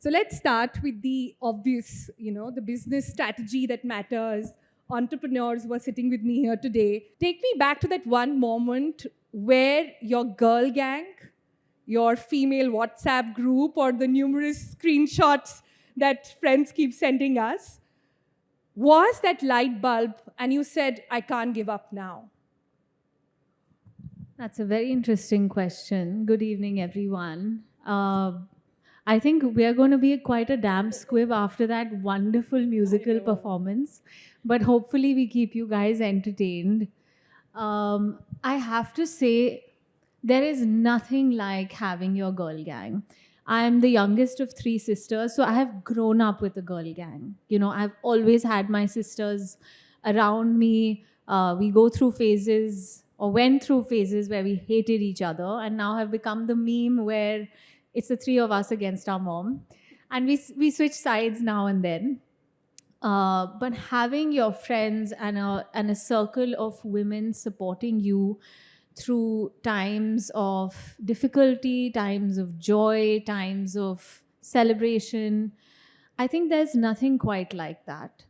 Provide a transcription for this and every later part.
So let's start with the obvious, the business strategy that matters. Entrepreneurs who are sitting with me here today. Take me back to that one moment where your girl gang, your female WhatsApp group, or the numerous screenshots that friends keep sending us was that light bulb, and you said, I can't give up now. That's a very interesting question. Good evening, everyone. I think we are going to be quite a damn squib after that wonderful musical performance, but hopefully, we keep you guys entertained. I have to say, there is nothing like having your girl gang. I am the youngest of three sisters, so I have grown up with a girl gang. I've always had my sisters around me. We go through phases or went through phases where we hated each other, and now have become the meme where it's the three of us against our mom. And we switch sides now and then. But having your friends and a circle of women supporting you through times of difficulty, times of joy, times of celebration, I think there's nothing quite like that.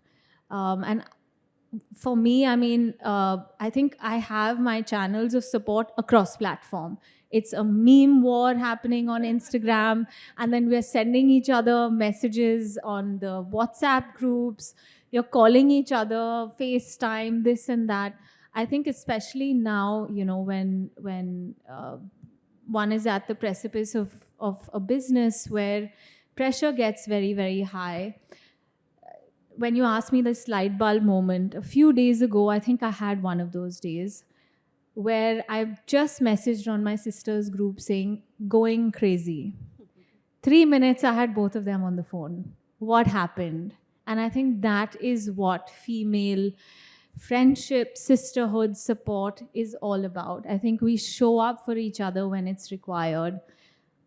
And for me, I think I have my channels of support across platform. It's a meme war happening on Instagram, and then we're sending each other messages on the WhatsApp groups. You're calling each other, FaceTime, this and that. I think especially now, when one is at the precipice of a business where pressure gets very, very high. When you asked me this light bulb moment, a few days ago, I think I had one of those days where I just messaged on my sister's group saying, going crazy. 3 minutes, I had both of them on the phone. What happened? And I think that is what female friendship, sisterhood, support is all about. I think we show up for each other when it's required.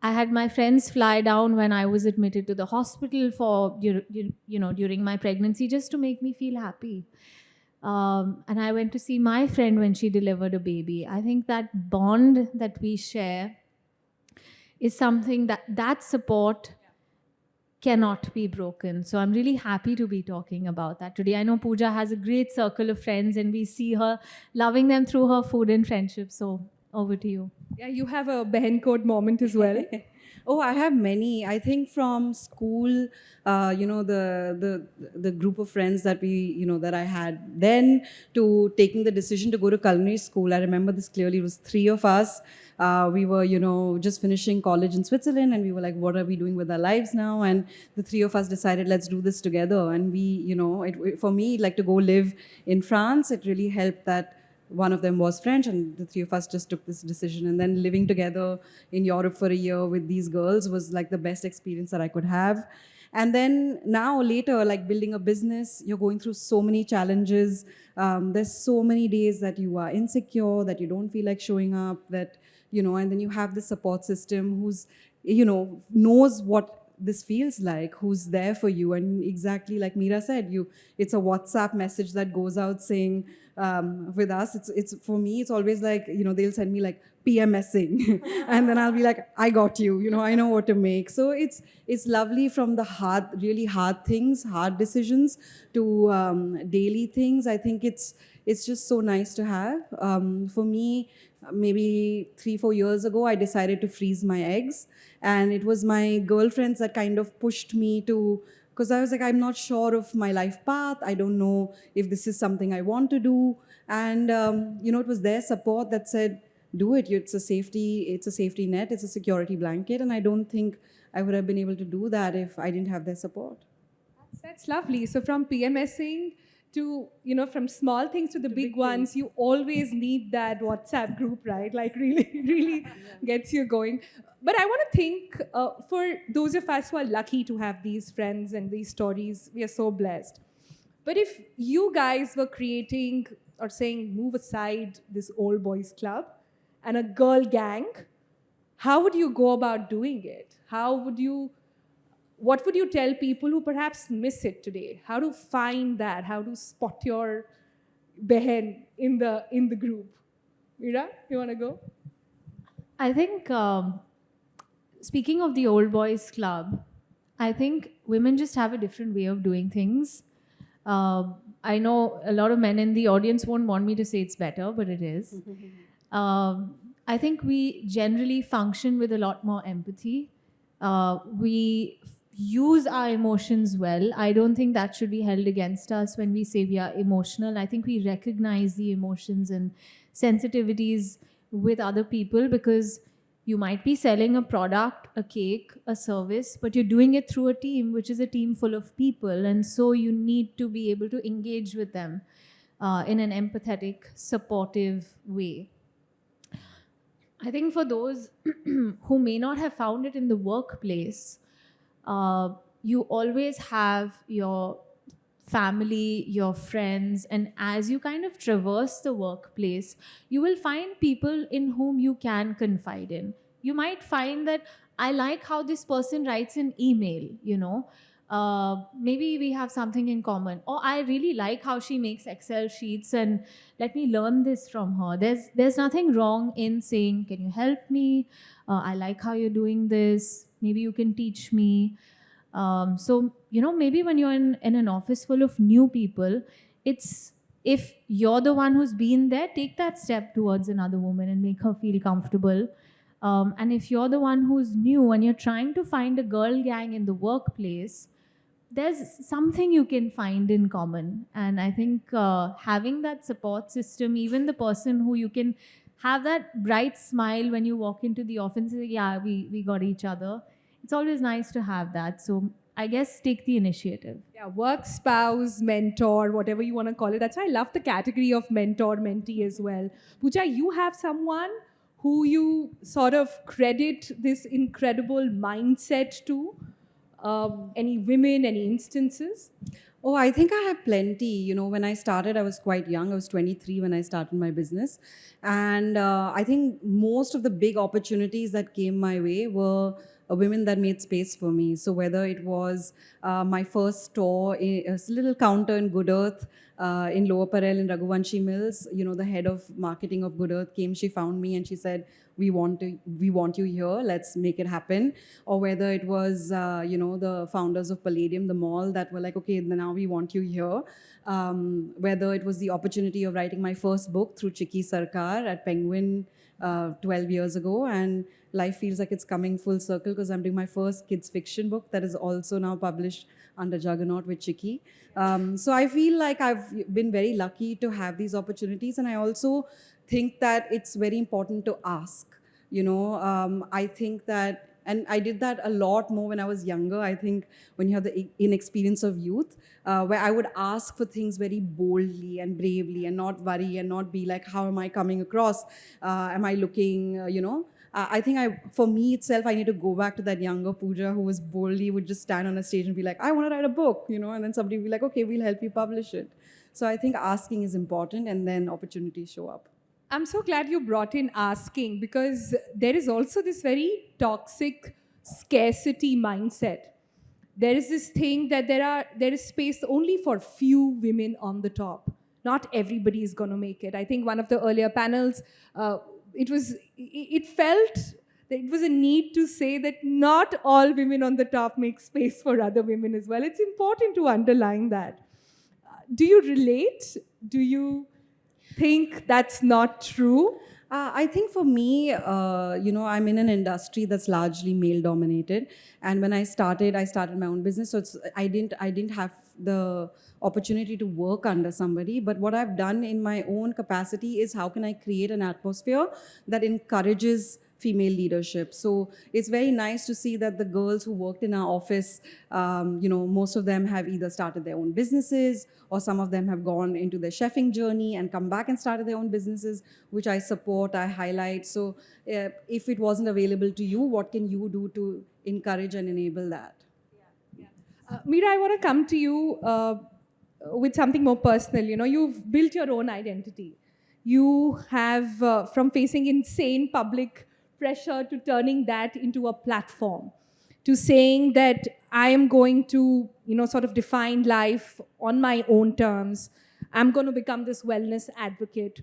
I had my friends fly down when I was admitted to the hospital for, during my pregnancy, just to make me feel happy. And I went to see my friend when she delivered a baby. I think that bond that we share is something that support cannot be broken. So I'm really happy to be talking about that today. I know Pooja has a great circle of friends, and we see her loving them through her food and friendship. So over to you. Yeah, you have a Behan code moment as well. Oh, I have many. I think from school, the group of friends that that I had then, to taking the decision to go to culinary school. I remember this clearly. It was three of us. We were, just finishing college in Switzerland, and we were like, what are we doing with our lives now? And the three of us decided, let's do this together. And we, for me, like to go live in France, it really helped that one of them was French, and the three of us just took this decision. And then living together in Europe for a year with these girls was like the best experience that I could have. And then now, later, like building a business, you're going through so many challenges. There's so many days that you are insecure, that you don't feel like showing up, and then you have the support system who's, knows what this feels like, who's there for you. And exactly like Meera said, it's a WhatsApp message that goes out saying, with us, it's for me, it's always like, they'll send me like PMSing and then I'll be like, I got you, I know what to make. So it's lovely, from the really hard things, hard decisions, to daily things. I think it's just so nice to have. For me, maybe 3-4 years ago, I decided to freeze my eggs, and it was my girlfriends that kind of pushed me to, because I was like, I'm not sure of my life path. I don't know if this is something I want to do. And it was their support that said, do it. It's a safety net, it's a security blanket. And I don't think I would have been able to do that if I didn't have their support. That's lovely. So from PMSing to, from small things to the big ones, you always need that WhatsApp group, right? Like really, really gets you going. But I want to think, for those of us who are lucky to have these friends and these stories, we are so blessed. But if you guys were creating or saying, move aside this old boys club and a girl gang, how would you go about doing it? What would you tell people who perhaps miss it today? How to find that? How to spot your behen in the group? Meera, you want to go? I think, speaking of the Old Boys Club, I think women just have a different way of doing things. I know a lot of men in the audience won't want me to say it's better, but it is. I think we generally function with a lot more empathy. We use our emotions well. I don't think that should be held against us when we say we are emotional. I think we recognize the emotions and sensitivities with other people, because you might be selling a product, a cake, a service, but you're doing it through a team, which is a team full of people. And so you need to be able to engage with them in an empathetic, supportive way. I think for those who may not have found it in the workplace, you always have your family, your friends, and as you kind of traverse the workplace, you will find people in whom you can confide in. You might find that I like how this person writes an email, maybe we have something in common, or I really like how she makes Excel sheets, and let me learn this from her. There's nothing wrong in saying, can you help me? I like how you're doing this. Maybe you can teach me. Maybe when you're in an office full of new people, it's if you're the one who's been there, take that step towards another woman and make her feel comfortable. And if you're the one who's new and you're trying to find a girl gang in the workplace, there's something you can find in common. And I think having that support system, even the person who you can have that bright smile when you walk into the office and say, yeah, we got each other. It's always nice to have that. So I guess take the initiative. Yeah, work spouse, mentor, whatever you want to call it. That's why I love the category of mentor, mentee as well. Pooja, you have someone who you sort of credit this incredible mindset to? Any women, any instances? Oh, I think I have plenty. When I started, I was quite young. I was 23 when I started my business. And I think most of the big opportunities that came my way were women that made space for me. So whether it was my first store, a little counter in Good Earth, in Lower Parel in Raghuvanshi Mills, the head of marketing of Good Earth came, she found me and she said, we want you here, let's make it happen. Or whether it was, the founders of Palladium, the mall, that were like, okay, now we want you here. Whether it was the opportunity of writing my first book through Chikki Sarkar at Penguin 12 years ago, and life feels like it's coming full circle because I'm doing my first kids fiction book that is also now published under Juggernaut with Chikki. So I feel like I've been very lucky to have these opportunities, and I also think that it's very important to ask. I think that, and I did that a lot more when I was younger. I think when you have the inexperience of youth, where I would ask for things very boldly and bravely and not worry and not be like, how am I coming across? Am I looking, I think for me itself, I need to go back to that younger Pooja who was boldly would just stand on a stage and be like, I want to write a book, and then somebody would be like, okay, we'll help you publish it. So I think asking is important, and then opportunities show up. I'm so glad you brought in asking, because there is also this very toxic scarcity mindset. There is this thing that there is space only for few women on the top. Not everybody is going to make it. I think one of the earlier panels, it felt that it was a need to say that not all women on the top make space for other women as well. It's important to underline that. Do you relate? Do you think that's not true? I think for me, I'm in an industry that's largely male dominated, and when I started my own business. So I didn't have the opportunity to work under somebody. But what I've done in my own capacity is how can I create an atmosphere that encourages female leadership. So it's very nice to see that the girls who worked in our office, most of them have either started their own businesses, or some of them have gone into their chefing journey and come back and started their own businesses, which I support, I highlight. So if it wasn't available to you, what can you do to encourage and enable that? Meera, I want to come to you with something more personal. You've built your own identity. You have, from facing insane public pressure to turning that into a platform, to saying that I am going to, sort of define life on my own terms. I'm going to become this wellness advocate.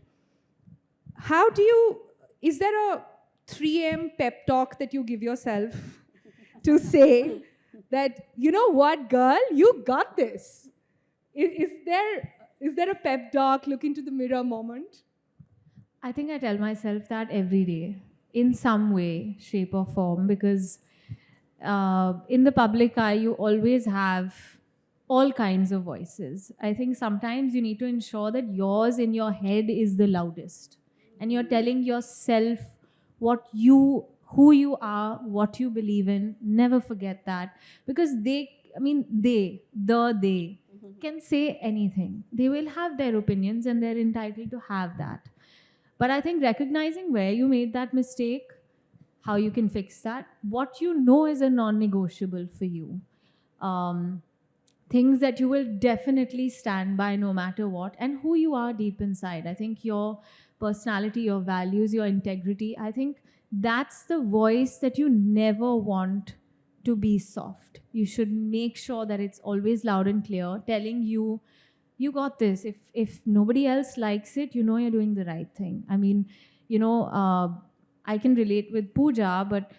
Is there a 3 a.m. pep talk that you give yourself to say, that, you know what, girl, you got this. Is there a pep talk, look into the mirror moment? I think I tell myself that every day in some way, shape, or form because in the public eye, you always have all kinds of voices. I think sometimes you need to ensure that yours in your head is the loudest and you're telling yourself who you are, what you believe in. Never forget that because they can say anything. They will have their opinions and they're entitled to have that. But I think recognizing where you made that mistake, how you can fix that, what you know is a non negotiable for you, things that you will definitely stand by no matter what, and who you are deep inside. I think your personality, your values, your integrity, I think that's the voice that you never want to be soft. You should make sure that it's always loud and clear, telling you you got this. If nobody else likes it, you know you're doing the right thing. I mean, I can relate with Pooja, but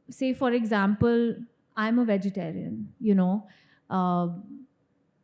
say for example, I'm a vegetarian, and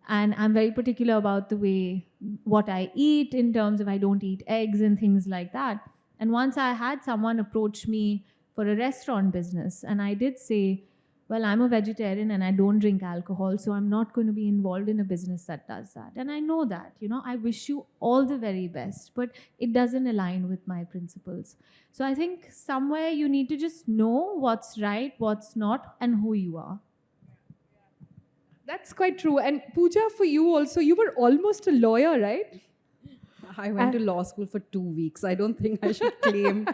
I'm very particular about the way what I eat in terms of I don't eat eggs and things like that. And once I had someone approach me for a restaurant business, and I did say, well, I'm a vegetarian and I don't drink alcohol, so I'm not going to be involved in a business that does that. And I know that, I wish you all the very best, but it doesn't align with my principles. So I think somewhere you need to just know what's right, what's not, and who you are. That's quite true. And Pooja, for you also, you were almost a lawyer, right? I went to law school for 2 weeks. I don't think I should claim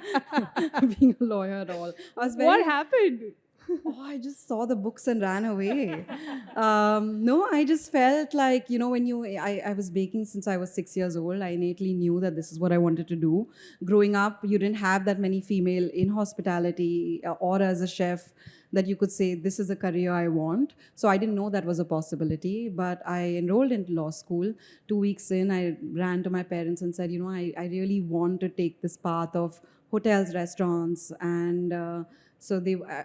being a lawyer at all. What happened? I just saw the books and ran away. No, I just felt like, I was baking since I was 6 years old. I innately knew that this is what I wanted to do. Growing up, you didn't have that many female in hospitality or as a chef that you could say, this is a career I want. So I didn't know that was a possibility, but I enrolled into law school. 2 weeks in, I ran to my parents and said, I really want to take this path of hotels, restaurants, and so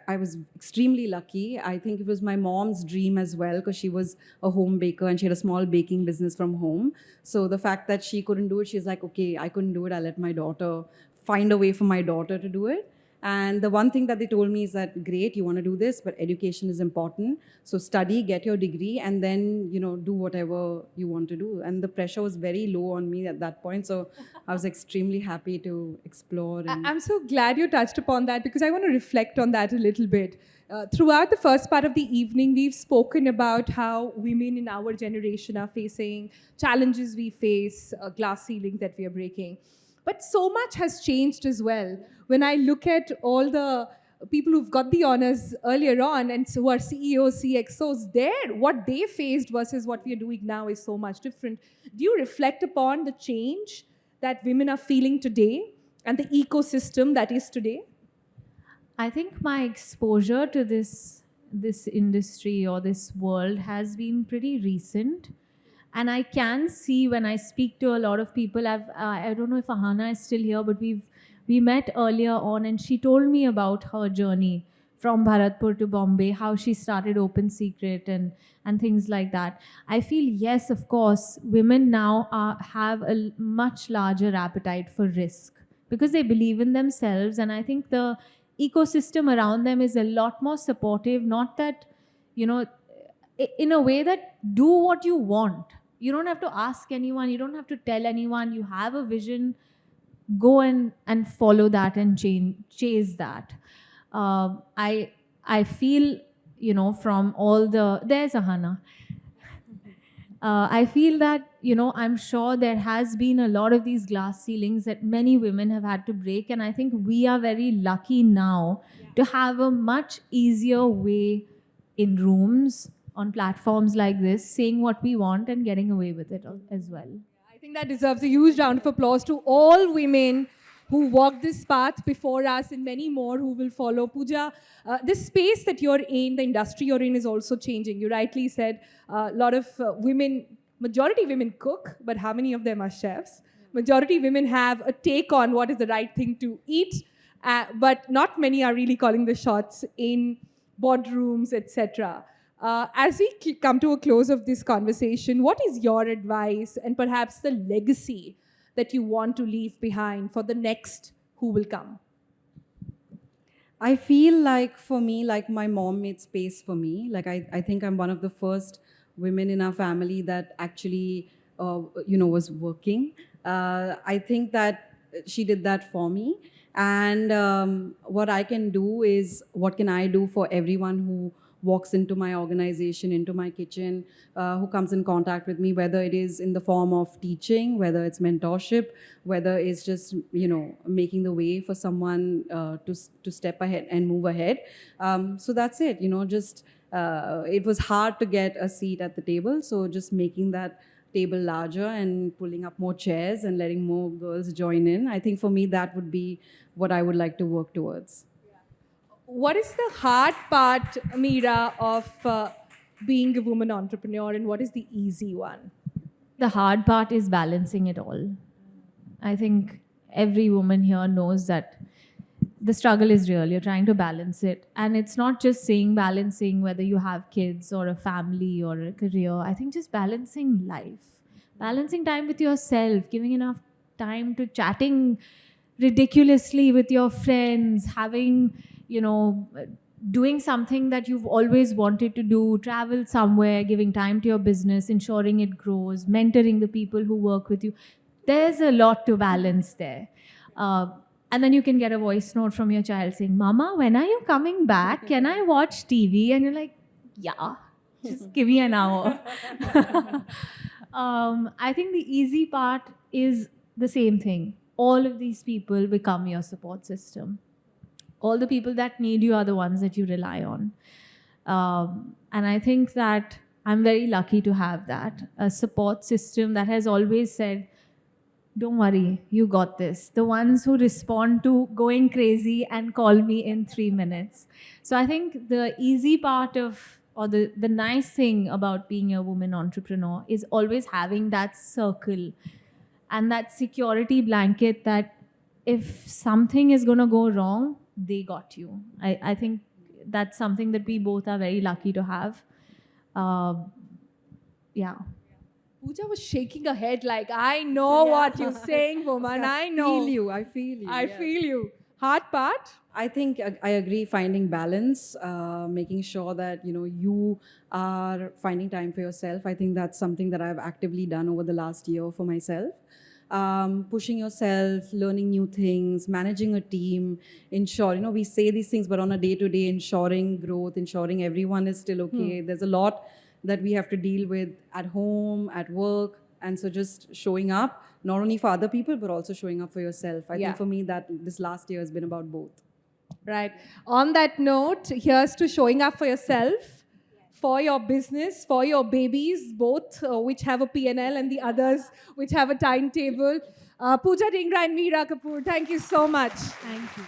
I was extremely lucky. I think it was my mom's dream as well because she was a home baker and she had a small baking business from home. So the fact that she couldn't do it, she's like, okay, I couldn't do it. I'll let my daughter find a way for my daughter to do it. And the one thing that they told me is that, great, you want to do this, but education is important. So study, get your degree, and then, do whatever you want to do. And the pressure was very low on me at that point. So I was extremely happy to explore. I'm so glad you touched upon that because I want to reflect on that a little bit. Throughout the first part of the evening, we've spoken about how women in our generation are facing challenges we face, glass ceilings that we are breaking. But so much has changed as well. When I look at all the people who've got the honors earlier on and who are CEOs, CXOs, what they faced versus what we are doing now is so much different. Do you reflect upon the change that women are feeling today and the ecosystem that is today? I think my exposure to this industry or this world has been pretty recent. And I can see when I speak to a lot of people, I don't know if Ahana is still here, but we met earlier on and she told me about her journey from Bharatpur to Bombay, how she started Open Secret and things like that. I feel, yes, of course, women now have a much larger appetite for risk because they believe in themselves. And I think the ecosystem around them is a lot more supportive, not that, in a way that do what you want. You don't have to ask anyone. You don't have to tell anyone. You have a vision. Go and follow that and chase that. I feel, from all there's Ahana. I feel that, I'm sure there has been a lot of these glass ceilings that many women have had to break. And I think we are very lucky now to have a much easier way in rooms on platforms like this, saying what we want and getting away with it as well. I think that deserves a huge round of applause to all women who walked this path before us and many more who will follow. Pooja, this space that you're in, the industry you're in is also changing. You rightly said a lot of majority women cook, but how many of them are chefs? Majority women have a take on what is the right thing to eat, but not many are really calling the shots in boardrooms, etc. As we come to a close of this conversation, what is your advice and perhaps the legacy that you want to leave behind for the next who will come? I feel like for me, like my mom made space for me. Like I think I'm one of the first women in our family that actually, was working. I think that she did that for me. And what I can do is, what can I do for everyone who walks into my organization, into my kitchen, who comes in contact with me, whether it is in the form of teaching, whether it's mentorship, whether it's just, making the way for someone to step ahead and move ahead. So that's it, just it was hard to get a seat at the table. So just making that table larger and pulling up more chairs and letting more girls join in. I think for me, that would be what I would like to work towards. What is the hard part, Meera, of being a woman entrepreneur, and what is the easy one? The hard part is balancing it all. I think every woman here knows that the struggle is real. You're trying to balance it. And it's not just saying balancing whether you have kids or a family or a career. I think just balancing life, balancing time with yourself, giving enough time to chatting ridiculously with your friends, having, doing something that you've always wanted to do, travel somewhere, giving time to your business, ensuring it grows, mentoring the people who work with you. There's a lot to balance there. And then you can get a voice note from your child saying, Mama, when are you coming back? Can I watch TV? And you're like, yeah, just give me an hour. I think the easy part is the same thing. All of these people become your support system. All the people that need you are the ones that you rely on. And I think that I'm very lucky to have that, a support system that has always said, don't worry, you got this. The ones who respond to going crazy and call me in 3 minutes. So I think the easy part of, or the nice thing about being a woman entrepreneur is always having that circle and that security blanket that if something is going to go wrong, they got you. I think that's something that we both are very lucky to have. Yeah. Pooja was shaking her head like, I know what you're saying, woman. I know. I feel you. I yeah. feel you. Hard part? I think I agree, finding balance, making sure that, you are finding time for yourself. I think that's something that I've actively done over the last year for myself. Pushing yourself, learning new things, managing a team, ensure, we say these things, but on a day-to-day, ensuring growth, ensuring everyone is still okay. There's a lot that we have to deal with at home, at work. And so just showing up, not only for other people, but also showing up for yourself. I think for me that this last year has been about both. Right. On that note, here's to showing up for yourself, for your business, for your babies, both which have a P&L and the others which have a timetable. Pooja Dhingra and Meera Kapoor, thank you so much. Thank you.